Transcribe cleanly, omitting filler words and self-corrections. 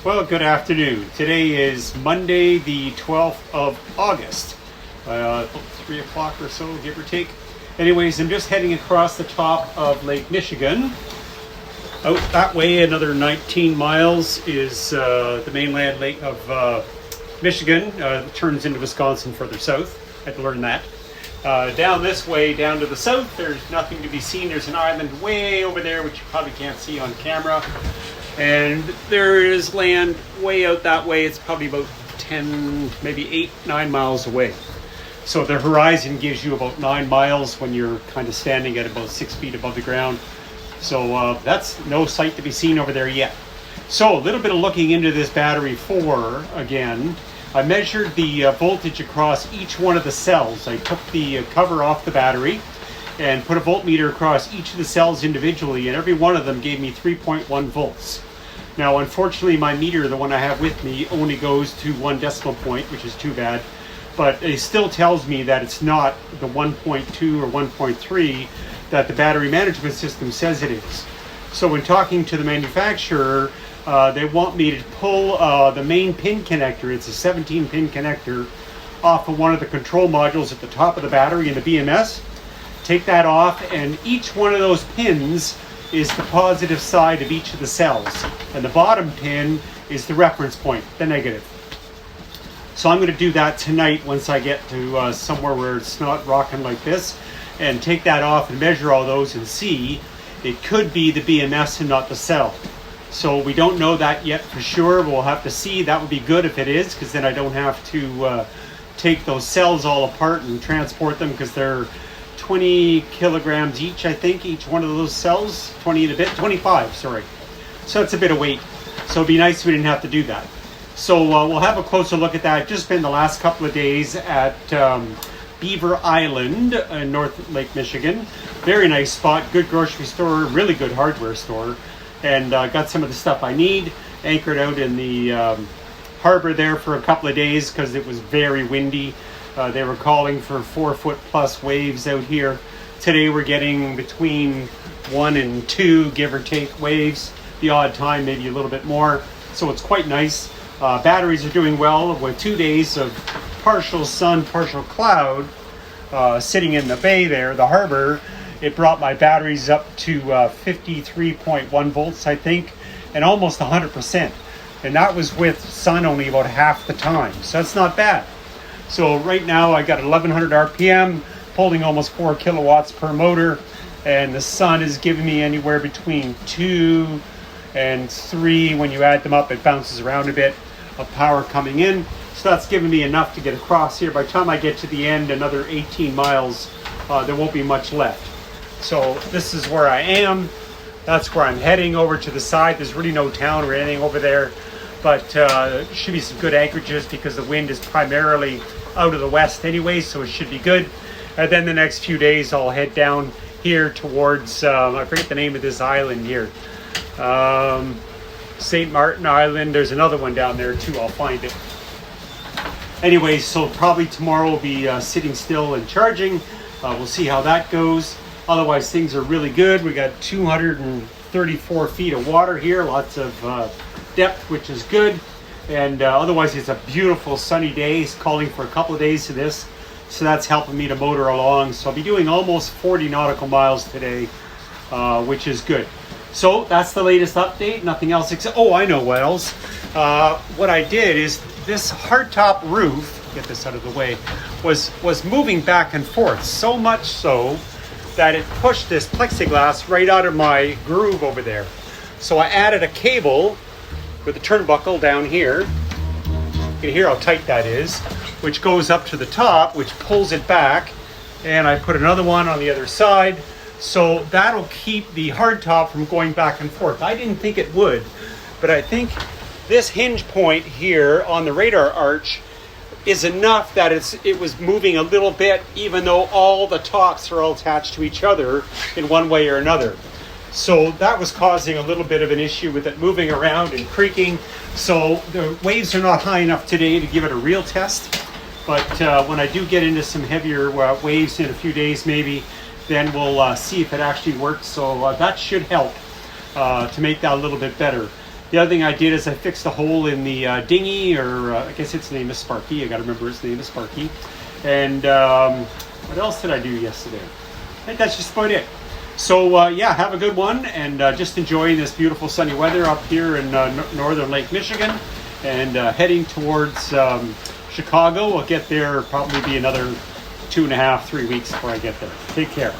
Well, good afternoon. Today is Monday, the 12th of August. About 3 o'clock or so, give or take. Anyways, I'm just heading across the top of Lake Michigan. Out that way, another 19 miles is the mainland lake of Michigan. Turns into Wisconsin further south. I had to learn that. Down this way, down to the south, there's nothing to be seen. There's an island way over there, which you probably can't see on camera. And there is land way out that way. It's probably about 10, maybe 8, 9 miles away. So the horizon gives you about 9 miles when you're kind of standing at about 6 feet above the ground. So that's no sight to be seen over there yet. So a little bit of looking into this battery 4 again. I measured the voltage across each one of the cells. I took the cover off the battery and put a voltmeter across each of the cells individually, and every one of them gave me 3.1 volts. Now, unfortunately, my meter, the one I have with me, only goes to 1 decimal point, which is too bad, but it still tells me that it's not the 1.2 or 1.3 that the battery management system says it is. So when talking to the manufacturer, they want me to pull the main pin connector, it's a 17 pin connector, off of one of the control modules at the top of the battery in the BMS. Take that off, and each one of those pins is the positive side of each of the cells. And the bottom pin is the reference point, the negative. So I'm going to do that tonight once I get to somewhere where it's not rocking like this, and take that off and measure all those and see. It could be the BMS and not the cell. So we don't know that yet for sure. We'll have to see. That would be good if it is, because then I don't have to take those cells all apart and transport them, because they're 20 kilograms each, I think, each one of those cells. 20 and a bit, 25, sorry. So that's a bit of weight. So it'd be nice if we didn't have to do that. So we'll have a closer look at that. Just been the last couple of days at Beaver Island in North Lake Michigan. Very nice spot, good grocery store, really good hardware store. And got some of the stuff I need. Anchored out in the harbor there for a couple of days because it was very windy. They were calling for 4-foot plus waves out here. Today we're getting between 1 and 2, give or take, waves. The odd time, maybe a little bit more. So it's quite nice. Batteries are doing well with 2 days of partial sun, partial cloud sitting in the bay there, the harbor. It brought my batteries up to 53.1 volts, I think, and almost 100%. And that was with sun only about half the time. So that's not bad. So right now I got 1100 RPM, pulling almost 4 kilowatts per motor, and the sun is giving me anywhere between 2 and 3. When you add them up, it bounces around a bit of power coming in. So that's giving me enough to get across here. By the time I get to the end, another 18 miles, there won't be much left. So this is where I am. That's where I'm heading over to the side. There's really no town or anything over there, but should be some good anchorages because the wind is primarily out of the west anyway, so it should be good. And then the next few days I'll head down here towards, I forget the name of this island here. St. Martin Island. There's another one down there too. I'll find it. Anyway, so probably tomorrow we'll be sitting still and charging. We'll see how that goes. Otherwise, things are really good. We got 234 feet of water here, lots of depth, which is good. And otherwise, it's a beautiful sunny day. It's calling for a couple of days to this. So that's helping me to motor along. So I'll be doing almost 40 nautical miles today, which is good. So that's the latest update. Nothing else except, oh, I know what else. What I did is this hardtop roof, get this out of the way, was moving back and forth. So much so that it pushed this plexiglass right out of my groove over there. So I added a cable with a turnbuckle down here. You can hear how tight that is, which goes up to the top, which pulls it back. And I put another one on the other side. So that'll keep the hardtop from going back and forth. I didn't think it would, but I think this hinge point here on the radar arch is enough that it was moving a little bit, even though all the tops are all attached to each other in one way or another. So that was causing a little bit of an issue with it moving around and creaking. So the waves are not high enough today to give it a real test. But when I do get into some heavier waves in a few days maybe, then we'll see if it actually works. So that should help to make that a little bit better. The other thing I did is I fixed a hole in the dinghy, or I guess its name is Sparky. I got to remember its name is Sparky. And what else did I do yesterday? I think that's just about it. So yeah, have a good one, and just enjoying this beautiful sunny weather up here in northern Lake Michigan, and heading towards Chicago. I'll get there, probably be another 2.5, 3 weeks before I get there. Take care.